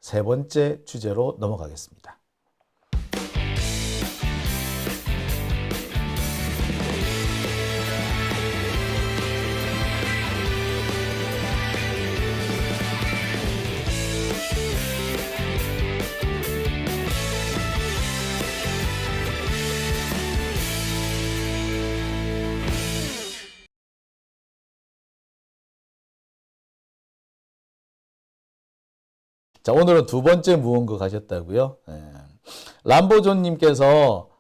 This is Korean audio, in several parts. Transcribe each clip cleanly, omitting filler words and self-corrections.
세 번째 주제로 넘어가겠습니다. 자, 오늘은 두 번째 무언가 가셨다고요? 람보존님께서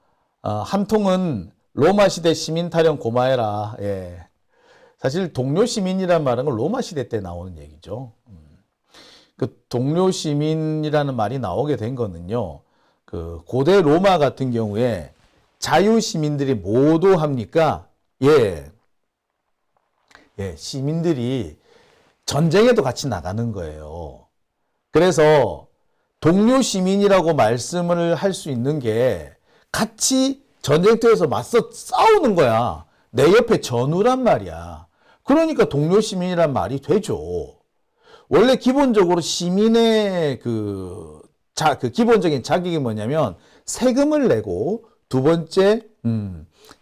한 통은 로마 시대 시민 타령 고마해라. 예. 사실 동료 시민이란 말은 로마 시대 때 나오는 얘기죠. 그 동료 시민이라는 말이 나오게 된 거는요. 그 고대 로마 같은 경우에 자유 시민들이 모두 합니까? 예. 예, 시민들이 전쟁에도 같이 나가는 거예요. 그래서 동료 시민이라고 말씀을 할 수 있는 게 같이 전쟁터에서 맞서 싸우는 거야. 내 옆에 전우란 말이야. 그러니까 동료 시민이란 말이 되죠. 원래 기본적으로 시민의 그 기본적인 자격이 뭐냐면 세금을 내고 두 번째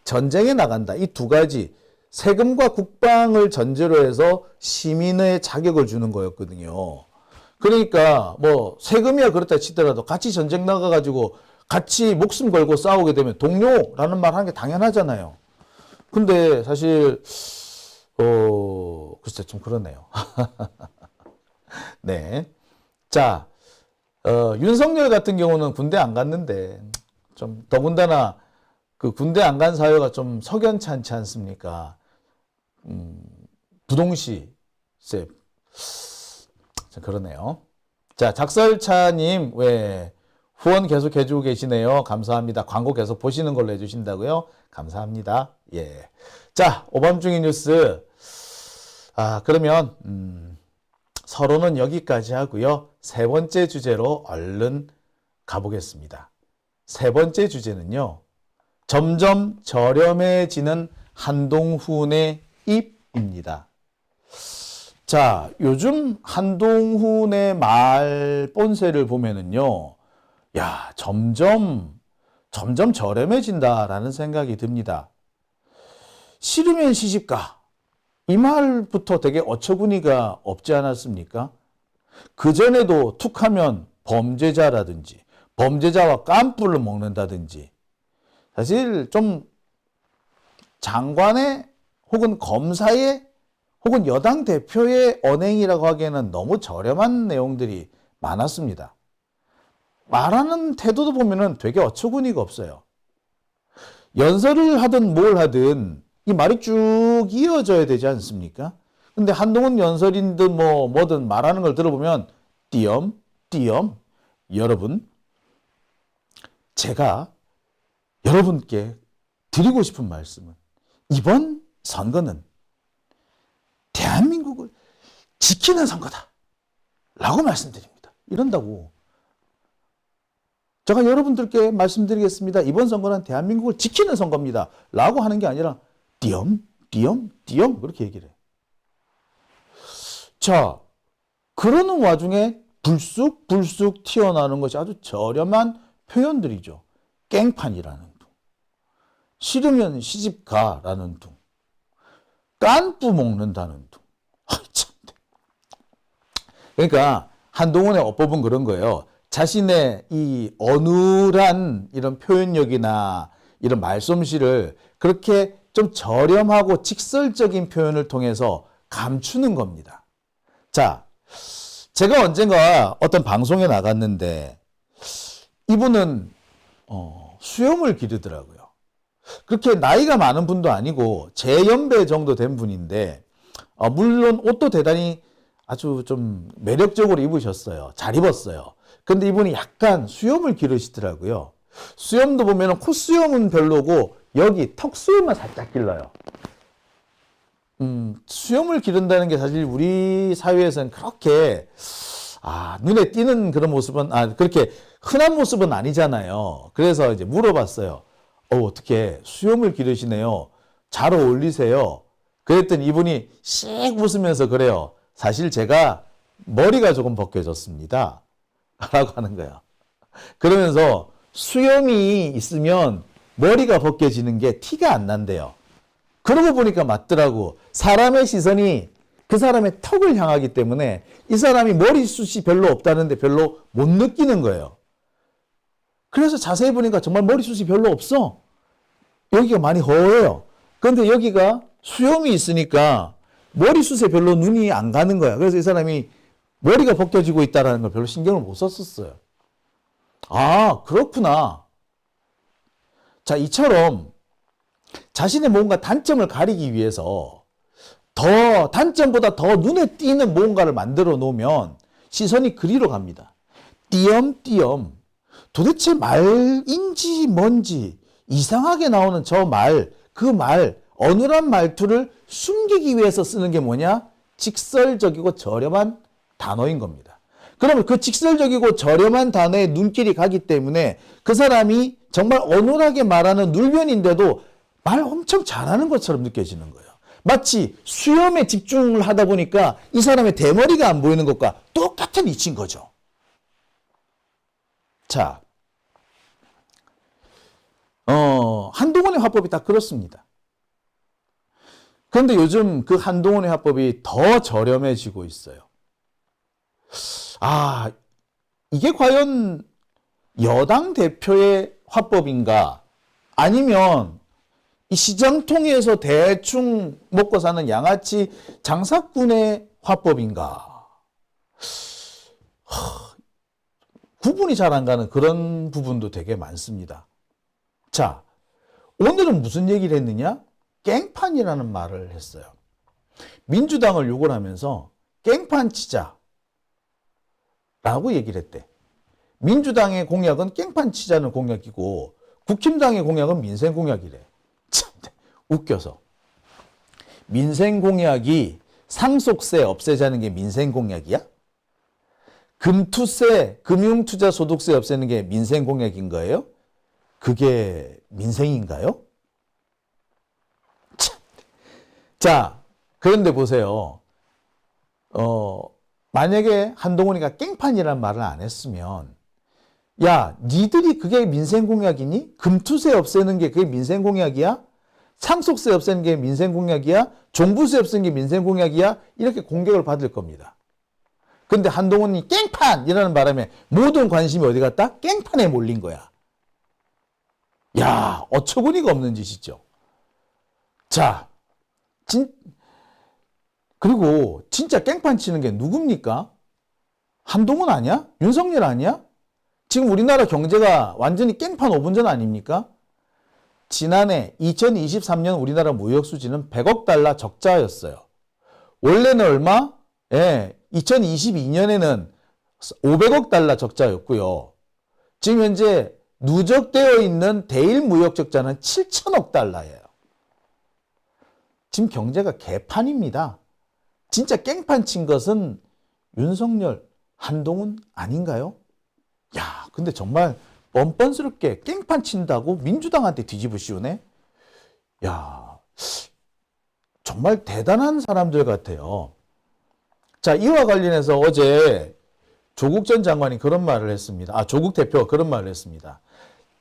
전쟁에 나간다. 이 두 가지 세금과 국방을 전제로 해서 시민의 자격을 주는 거였거든요. 그러니까 뭐 세금이야 그렇다 치더라도 같이 전쟁 나가가지고 같이 목숨 걸고 싸우게 되면 동료라는 말 하는 게 당연하잖아요. 근데 사실 글쎄 좀 그러네요. 네. 자, 윤석열 같은 경우는 군대 안 갔는데 좀 더군다나 그 군대 안 간 사유가 좀 석연찮지 않습니까? 부동시세 그러네요. 자, 작설차님, 왜 후원 계속 해주고 계시네요. 감사합니다. 광고 계속 보시는 걸로 해주신다고요? 감사합니다. 예. 자, 오밤중의 뉴스. 그러면, 서론은 여기까지 하고요. 세 번째 주제로 얼른 가보겠습니다. 세 번째 주제는요. 점점 저렴해지는 한동훈의 입입니다. 자, 요즘 한동훈의 말 본세를 보면은요, 야, 점점 저렴해진다라는 생각이 듭니다. 싫으면 시집가. 이 말부터 되게 어처구니가 없지 않았습니까? 그전에도 툭하면 범죄자라든지, 범죄자와 깐뿔을 먹는다든지, 사실 좀 장관의 혹은 검사의 혹은 여당 대표의 언행이라고 하기에는 너무 저렴한 내용들이 많았습니다. 말하는 태도도 보면은 되게 어처구니가 없어요. 연설을 하든 뭘 하든 이 말이 쭉 이어져야 되지 않습니까? 근데 한동훈 연설인든 뭐든 말하는 걸 들어보면 띄엄띄엄 여러분, 제가 여러분께 드리고 싶은 말씀은 이번 선거는 대한민국을 지키는 선거다 라고 말씀드립니다. 이런다고. 제가 여러분들께 말씀드리겠습니다. 이번 선거는 대한민국을 지키는 선거입니다 라고 하는 게 아니라 띄엄띄엄 그렇게 얘기를 해요. 자, 그러는 와중에 불쑥 튀어나오는 것이 아주 저렴한 표현들이죠. 깽판이라는 둥, 싫으면 시집가라는 둥, 깐뿌 먹는다는 둥. 참. 그러니까 한동훈의 어법은 그런 거예요. 자신의 이 어눌한 이런 표현력이나 이런 말솜씨를 그렇게 좀 저렴하고 직설적인 표현을 통해서 감추는 겁니다. 자, 제가 언젠가 어떤 방송에 나갔는데 이분은 수염을 기르더라고요. 그렇게 나이가 많은 분도 아니고 제 연배 정도 된 분인데 물론 옷도 대단히 아주 좀 매력적으로 입으셨어요. 잘 입었어요. 근데 이분이 약간 수염을 기르시더라고요. 수염도 보면 콧수염은 별로고 여기 턱수염만 살짝 길러요. 수염을 기른다는 게 사실 우리 사회에서는 그렇게 눈에 띄는 그런 모습은 그렇게 흔한 모습은 아니잖아요. 그래서 이제 물어봤어요. 어떻게 수염을 기르시네요. 잘 어울리세요. 그랬더니 이분이 씩 웃으면서 그래요. 사실 제가 머리가 조금 벗겨졌습니다. 라고 하는 거야. 그러면서 수염이 있으면 머리가 벗겨지는 게 티가 안 난대요. 그러고 보니까 맞더라고. 사람의 시선이 그 사람의 턱을 향하기 때문에 이 사람이 머리숱이 별로 없다는데 별로 못 느끼는 거예요. 그래서 자세히 보니까 정말 머리숱이 별로 없어. 여기가 많이 허해요. 그런데 여기가 수염이 있으니까 머리숱에 별로 눈이 안 가는 거야. 그래서 이 사람이 머리가 벗겨지고 있다는 걸 별로 신경을 못 썼었어요. 아, 그렇구나. 자, 이처럼 자신의 뭔가 단점을 가리기 위해서 더 단점보다 더 눈에 띄는 무언가를 만들어 놓으면 시선이 그리로 갑니다. 띄엄띄엄 도대체 말인지 뭔지 이상하게 나오는 저 말, 그 말, 어눌한 말투를 숨기기 위해서 쓰는 게 뭐냐? 직설적이고 저렴한 단어인 겁니다. 그러면 그 직설적이고 저렴한 단어에 눈길이 가기 때문에 그 사람이 정말 어눌하게 말하는 눌변인데도 말 엄청 잘하는 것처럼 느껴지는 거예요. 마치 수염에 집중을 하다 보니까 이 사람의 대머리가 안 보이는 것과 똑같은 이치인 거죠. 자, 한동훈의 화법이 딱 그렇습니다. 그런데 요즘 그 한동훈의 화법이 더 저렴해지고 있어요. 아, 이게 과연 여당 대표의 화법인가? 아니면 이 시장통에서 대충 먹고 사는 양아치 장사꾼의 화법인가? 구분이 잘 안 가는 그런 부분도 되게 많습니다. 자, 오늘은 무슨 얘기를 했느냐? 깽판이라는 말을 했어요. 민주당을 욕을 하면서 깽판 치자 라고 얘기를 했대. 민주당의 공약은 깽판 치자는 공약이고 국힘당의 공약은 민생 공약이래. 참 웃겨서. 민생 공약이 상속세 없애자는 게 민생 공약이야? 금투세, 금융투자소득세 없애는 게 민생 공약인 거예요? 그게 민생인가요? 참. 자, 그런데 보세요. 만약에 한동훈이가 깽판이라는 말을 안 했으면 야, 니들이 그게 민생 공약이니? 금투세 없애는 게 그게 민생 공약이야? 상속세 없애는 게 민생 공약이야? 종부세 없애는 게 민생 공약이야? 이렇게 공격을 받을 겁니다. 근데 한동훈이 깽판이라는 바람에 모든 관심이 어디 갔다? 깽판에 몰린 거야. 야, 어처구니가 없는 짓이죠. 자, 그리고 진짜 깽판 치는 게 누굽니까? 한동훈 아니야? 윤석열 아니야? 지금 우리나라 경제가 완전히 깽판 5분전 아닙니까? 지난해 2023년 우리나라 무역 수지는 100억 달러 적자였어요. 원래는 얼마? 예, 2022년에는 500억 달러 적자였고요. 지금 현재 누적되어 있는 대일 무역 적자는 7천억 달러예요. 지금 경제가 개판입니다. 진짜 깽판 친 것은 윤석열, 한동훈 아닌가요? 야, 근데 정말 뻔뻔스럽게 깽판 친다고 민주당한테 뒤집어 씌우네? 야, 정말 대단한 사람들 같아요. 자, 이와 관련해서 어제 조국 전 장관이 그런 말을 했습니다. 아, 조국 대표가 그런 말을 했습니다.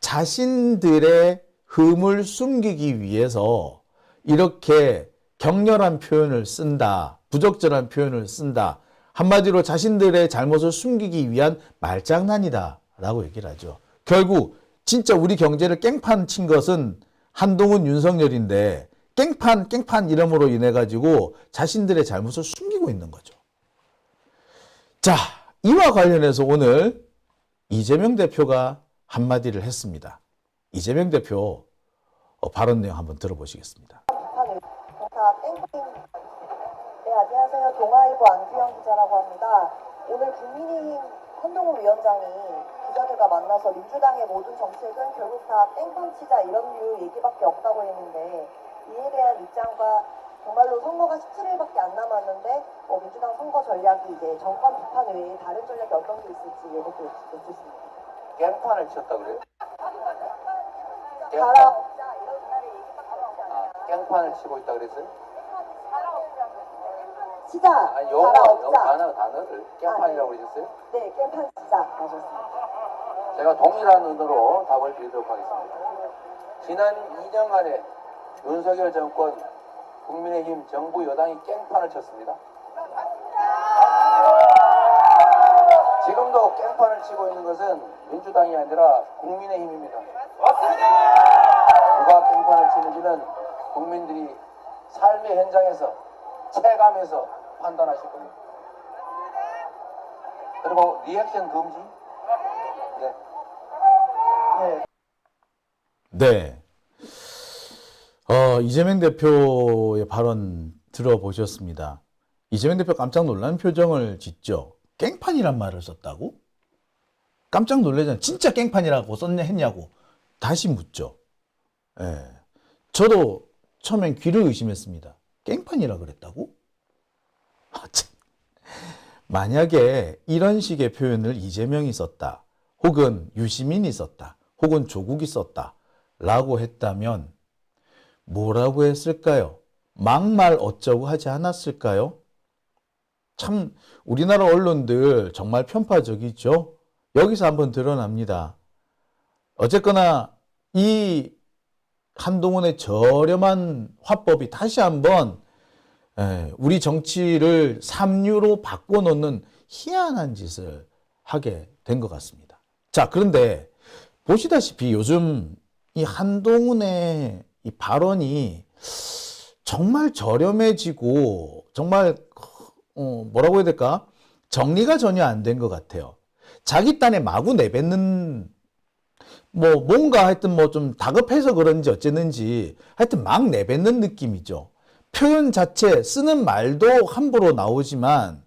자신들의 흠을 숨기기 위해서 이렇게 격렬한 표현을 쓴다. 부적절한 표현을 쓴다. 한마디로 자신들의 잘못을 숨기기 위한 말장난이다 라고 얘기를 하죠. 결국 진짜 우리 경제를 깽판 친 것은 한동훈, 윤석열인데 깽판 이름으로 인해 가지고 자신들의 잘못을 숨기고 있는 거죠. 자, 이와 관련해서 오늘 이재명 대표가 한마디를 했습니다. 이재명 대표 발언 내용 한번 들어보시겠습니다. 네, 안녕하세요. 동아일보 안규영 기자라고 합니다. 오늘 국민의힘 한동훈 위원장이 기자들과 만나서 민주당의 모든 정책은 결국 다 땡판 치자 이런 류 얘기밖에 없다고 했는데 이에 대한 입장과 정말로 선거가 17일밖에 안 남았는데 민주당 선거 전략이 이제 정권 비판 외에 다른 전략이 어떤 게 있을지 얘기도 여쭙습니다. 깽판을 쳤다 그래요? 갱판을 깽판을 치고 있다 그랬어요? 치자, 아, 자라 영어 없자. 단어를 깽판이라고 그러셨어요? 네, 깽판 치자 맞았습니다. 제가 동일한 눈으로 답을 드리도록 하겠습니다. 지난 2년간의 윤석열 정권, 국민의힘 정부 여당이 깽판을 쳤습니다. 지금도 깽판을 치고 있는 것은 민주당이 아니라 국민의힘입니다. 누가 깽판을 치는지는 국민들이 삶의 현장에서 체감해서 판단하실 겁니다. 그리고 리액션 금지. 네. 네. 이재명 대표의 발언 들어보셨습니다. 이재명 대표 깜짝 놀란 표정을 짓죠. 깽판이란 말을 썼다고? 깜짝 놀라잖아요. 진짜 깽판이라고 썼냐 했냐고 다시 묻죠. 예. 저도 처음엔 귀를 의심했습니다. 깽판이라 그랬다고? 만약에 이런 식의 표현을 이재명이 썼다, 혹은 유시민이 썼다, 혹은 조국이 썼다 라고 했다면 뭐라고 했을까요? 막말 어쩌고 하지 않았을까요? 참 우리나라 언론들 정말 편파적이죠. 여기서 한번 드러납니다. 어쨌거나 이 한동훈의 저렴한 화법이 다시 한번 우리 정치를 삼류로 바꿔놓는 희한한 짓을 하게 된 것 같습니다. 자, 그런데 보시다시피 요즘 이 한동훈의 이 발언이 정말 저렴해지고 정말 뭐라고 해야 될까? 정리가 전혀 안 된 것 같아요. 자기 딴에 마구 내뱉는 뭔가 하여튼 좀 다급해서 그런지 어쨌는지 하여튼 막 내뱉는 느낌이죠. 표현 자체 쓰는 말도 함부로 나오지만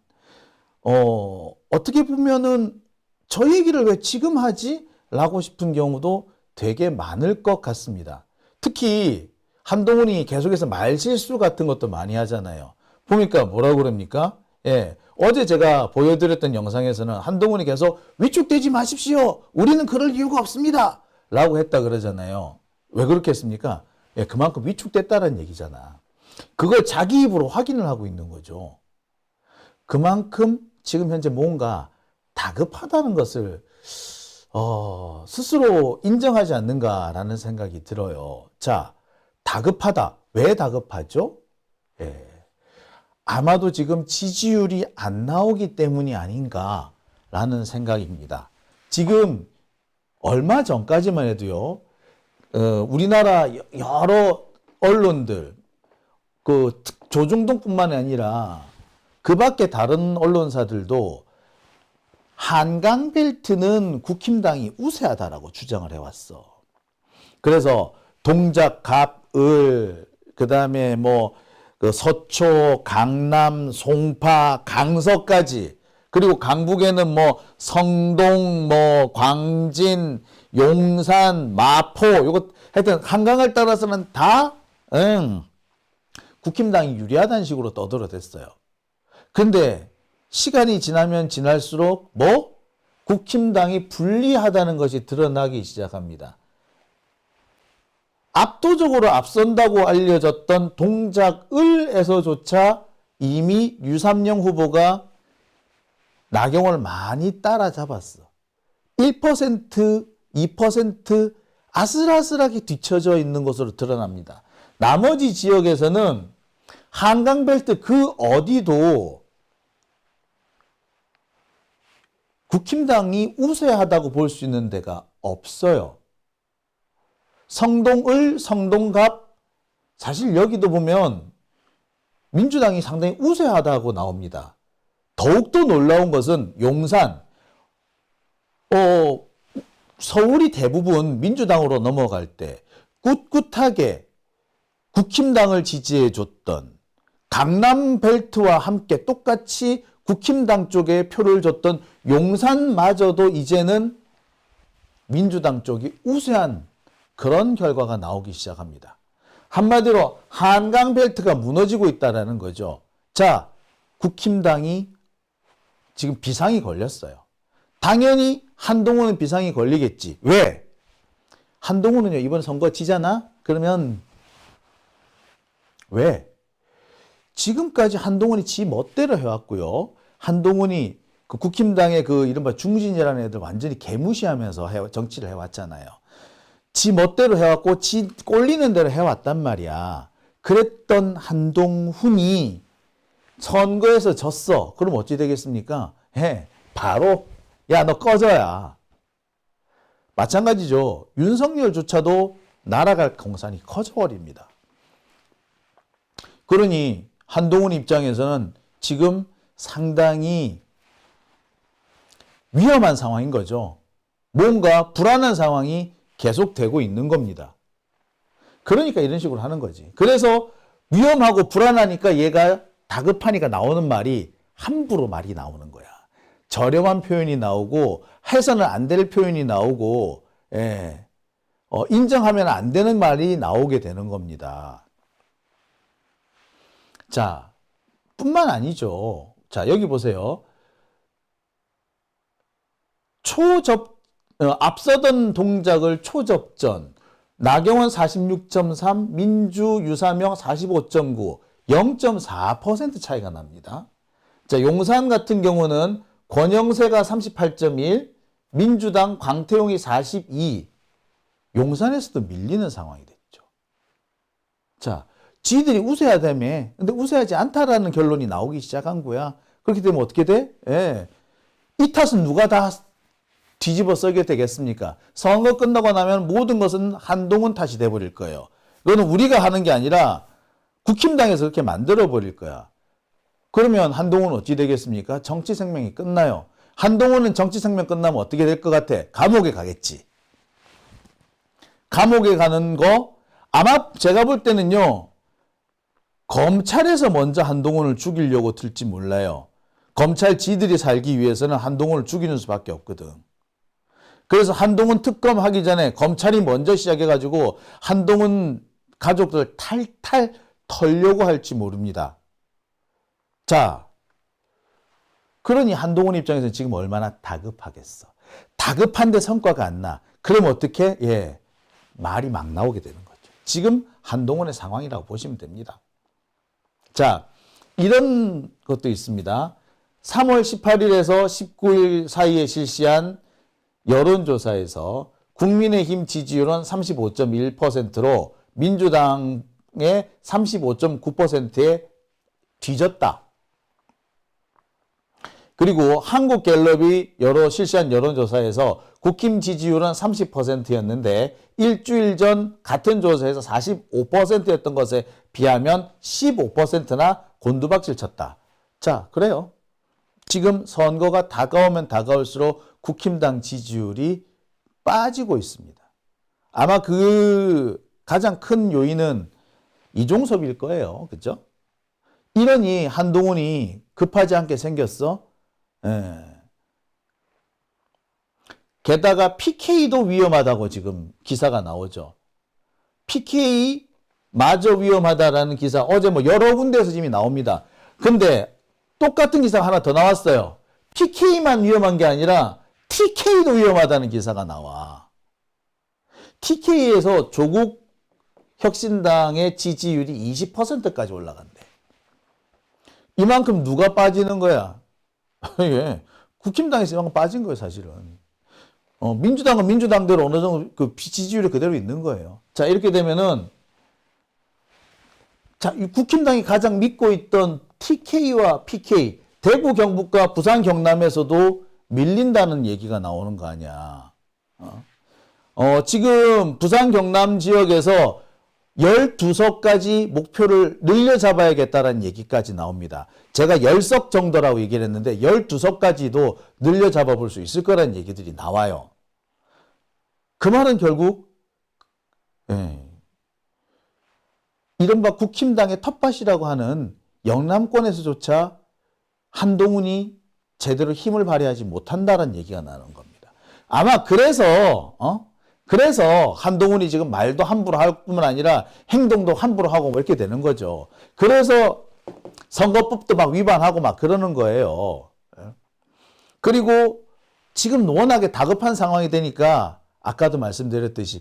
어떻게 보면은 저 얘기를 왜 지금 하지? 라고 싶은 경우도 되게 많을 것 같습니다. 특히 한동훈이 계속해서 말실수 같은 것도 많이 하잖아요. 보니까 뭐라고 그럽니까? 예. 어제 제가 보여드렸던 영상에서는 한동훈이 계속 위축되지 마십시오. 우리는 그럴 이유가 없습니다. 라고 했다 그러잖아요. 왜 그렇게 했습니까? 예, 그만큼 위축됐다는 얘기잖아. 그걸 자기 입으로 확인을 하고 있는 거죠. 그만큼 지금 현재 뭔가 다급하다는 것을 스스로 인정하지 않는가라는 생각이 들어요. 자, 다급하다. 왜 다급하죠? 예. 아마도 지금 지지율이 안 나오기 때문이 아닌가라는 생각입니다. 지금 얼마 전까지만 해도요, 우리나라 여러 언론들, 조중동뿐만 아니라 그 밖에 다른 언론사들도 한강벨트는 국힘당이 우세하다라고 주장을 해왔어. 그래서 동작, 갑, 을, 그 다음에 서초, 강남, 송파, 강서까지, 그리고 강북에는 성동, 광진, 용산, 마포, 요거 하여튼 한강을 따라서는 다 국힘당이 유리하다는 식으로 떠들어댔어요. 근데 시간이 지나면 지날수록 국힘당이 불리하다는 것이 드러나기 시작합니다. 압도적으로 앞선다고 알려졌던 동작을에서조차 이미 유삼영 후보가 나경원을 많이 따라잡았어. 1%, 2% 아슬아슬하게 뒤쳐져 있는 것으로 드러납니다. 나머지 지역에서는 한강벨트 그 어디도 국힘당이 우세하다고 볼 수 있는 데가 없어요. 성동을, 성동갑, 사실 여기도 보면 민주당이 상당히 우세하다고 나옵니다. 더욱더 놀라운 것은 용산, 서울이 대부분 민주당으로 넘어갈 때 꿋꿋하게 국힘당을 지지해줬던, 강남벨트와 함께 똑같이 국힘당 쪽에 표를 줬던 용산마저도 이제는 민주당 쪽이 우세한 그런 결과가 나오기 시작합니다. 한마디로 한강벨트가 무너지고 있다는 거죠. 자, 국힘당이 지금 비상이 걸렸어요. 당연히 한동훈은 비상이 걸리겠지. 왜? 한동훈은요, 이번 선거 지잖아? 그러면 왜? 지금까지 한동훈이 지 멋대로 해왔고요. 한동훈이 그 국힘당의 그 이른바 중진이라는 애들 완전히 개무시하면서 정치를 해왔잖아요. 지 멋대로 해왔고 지 꼴리는 대로 해왔단 말이야. 그랬던 한동훈이 선거에서 졌어. 그럼 어찌 되겠습니까? 바로 야, 너 꺼져야. 마찬가지죠. 윤석열조차도 날아갈 공산이 커져버립니다. 그러니 한동훈 입장에서는 지금 상당히 위험한 상황인 거죠. 뭔가 불안한 상황이 계속되고 있는 겁니다. 그러니까 이런 식으로 하는 거지. 그래서 위험하고 불안하니까 얘가 다급하니까 나오는 말이 함부로 말이 나오는 거야. 저렴한 표현이 나오고 해서는 안 될 표현이 나오고 인정하면 안 되는 말이 나오게 되는 겁니다. 자, 뿐만 아니죠. 자, 여기 보세요. 앞서던 동작을 초접전. 나경원 46.3, 민주 유사명 45.9, 0.4% 차이가 납니다. 자, 용산 같은 경우는 권영세가 38.1, 민주당 광태용이 42, 용산에서도 밀리는 상황이 됐죠. 자, 지들이 우세해야 되며, 근데 우세하지 않다라는 결론이 나오기 시작한 거야. 그렇게 되면 어떻게 돼? 이 탓은 누가 다 뒤집어 쓰게 되겠습니까? 선거 끝나고 나면 모든 것은 한동훈 탓이 돼버릴 거예요. 이거는 우리가 하는 게 아니라 국힘당에서 그렇게 만들어버릴 거야. 그러면 한동훈은 어찌 되겠습니까? 정치 생명이 끝나요. 한동훈은 정치 생명 끝나면 어떻게 될 것 같아? 감옥에 가겠지. 감옥에 가는 거 아마 제가 볼 때는요. 검찰에서 먼저 한동훈을 죽이려고 들지 몰라요. 검찰 지들이 살기 위해서는 한동훈을 죽이는 수밖에 없거든. 그래서 한동훈 특검 하기 전에 검찰이 먼저 시작해가지고 한동훈 가족들 탈탈 털려고 할지 모릅니다. 자, 그러니 한동훈 입장에서는 지금 얼마나 다급하겠어. 다급한데 성과가 안 나. 그럼 어떻게? 말이 막 나오게 되는 거죠. 지금 한동훈의 상황이라고 보시면 됩니다. 자, 이런 것도 있습니다. 3월 18일에서 19일 사이에 실시한 여론조사에서 국민의힘 지지율은 35.1%로 민주당의 35.9%에 뒤졌다. 그리고 한국갤럽이 실시한 여론조사에서 국힘 지지율은 30%였는데 일주일 전 같은 조사에서 45%였던 것에 비하면 15%나 곤두박질 쳤다. 자, 그래요. 지금 선거가 다가오면 다가올수록 국힘당 지지율이 빠지고 있습니다. 아마 그 가장 큰 요인은 이종섭일 거예요. 그죠? 이러니 한동훈이 급하지 않게 생겼어. 게다가 PK도 위험하다고 지금 기사가 나오죠. PK 마저 위험하다라는 기사 어제 여러 군데에서 지금 나옵니다. 근데 똑같은 기사가 하나 더 나왔어요. PK만 위험한 게 아니라 TK도 위험하다는 기사가 나와. TK에서 조국 혁신당의 지지율이 20%까지 올라간대. 이만큼 누가 빠지는 거야? 국힘당에서 이만큼 빠진 거예요, 사실은. 민주당은 민주당대로 어느 정도 그 지지율이 그대로 있는 거예요. 자, 이렇게 되면은, 자, 국힘당이 가장 믿고 있던 TK와 PK, 대구, 경북과 부산, 경남에서도 밀린다는 얘기가 나오는 거 아니야. 지금 부산, 경남 지역에서 12석까지 목표를 늘려잡아야겠다는 얘기까지 나옵니다. 제가 10석 정도라고 얘기를 했는데 12석까지도 늘려잡아 볼 수 있을 거라는 얘기들이 나와요. 그 말은 결국 이른바 국힘당의 텃밭이라고 하는 영남권에서조차 한동훈이 제대로 힘을 발휘하지 못한다는 얘기가 나는 겁니다. 아마 그래서 한동훈이 지금 말도 함부로 할 뿐만 아니라 행동도 함부로 하고 이렇게 되는 거죠. 그래서 선거법도 막 위반하고 막 그러는 거예요. 그리고 지금 워낙에 다급한 상황이 되니까 아까도 말씀드렸듯이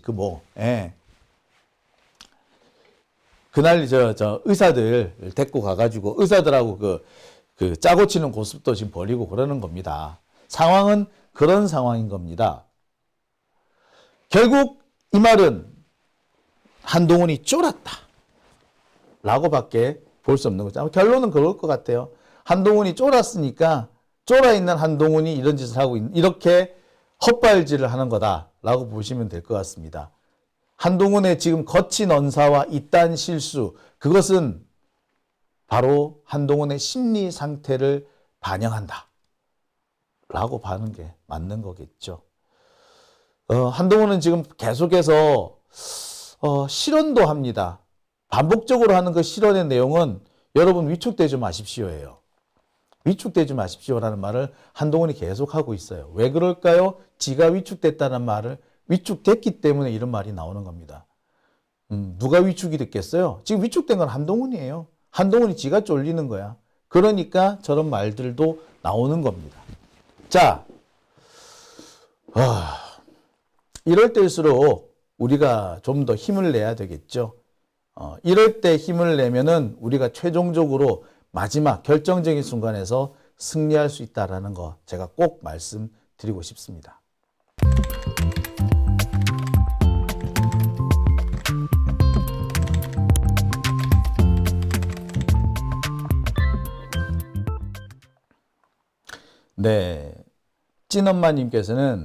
그날 저 의사들 데리고 가가지고 의사들하고 그 짜고 치는 고습도 지금 벌이고 그러는 겁니다. 상황은 그런 상황인 겁니다. 결국 이 말은 한동훈이 쫄았다 라고밖에 볼 수 없는 거죠. 결론은 그럴 것 같아요. 한동훈이 쫄았으니까 쫄아있는 한동훈이 이런 짓을 하고 이렇게 헛발질을 하는 거다라고 보시면 될 것 같습니다. 한동훈의 지금 거친 언사와 이딴 실수, 그것은 바로 한동훈의 심리 상태를 반영한다 라고 봐는 게 맞는 거겠죠. 한동훈은 지금 계속해서 실언도 합니다. 반복적으로 하는 그 실언의 내용은 여러분 위축되지 마십시오예요. 위축되지 마십시오라는 말을 한동훈이 계속하고 있어요. 왜 그럴까요? 지가 위축됐다는 말을 위축됐기 때문에 이런 말이 나오는 겁니다. 누가 위축이 됐겠어요? 지금 위축된 건 한동훈이에요. 한동훈이 지가 쫄리는 거야. 그러니까 저런 말들도 나오는 겁니다. 자, 이럴 때일수록 우리가 좀 더 힘을 내야 되겠죠. 이럴 때 힘을 내면은 우리가 최종적으로 마지막 결정적인 순간에서 승리할 수 있다라는 거 제가 꼭 말씀드리고 싶습니다. 네, 찐엄마님께서는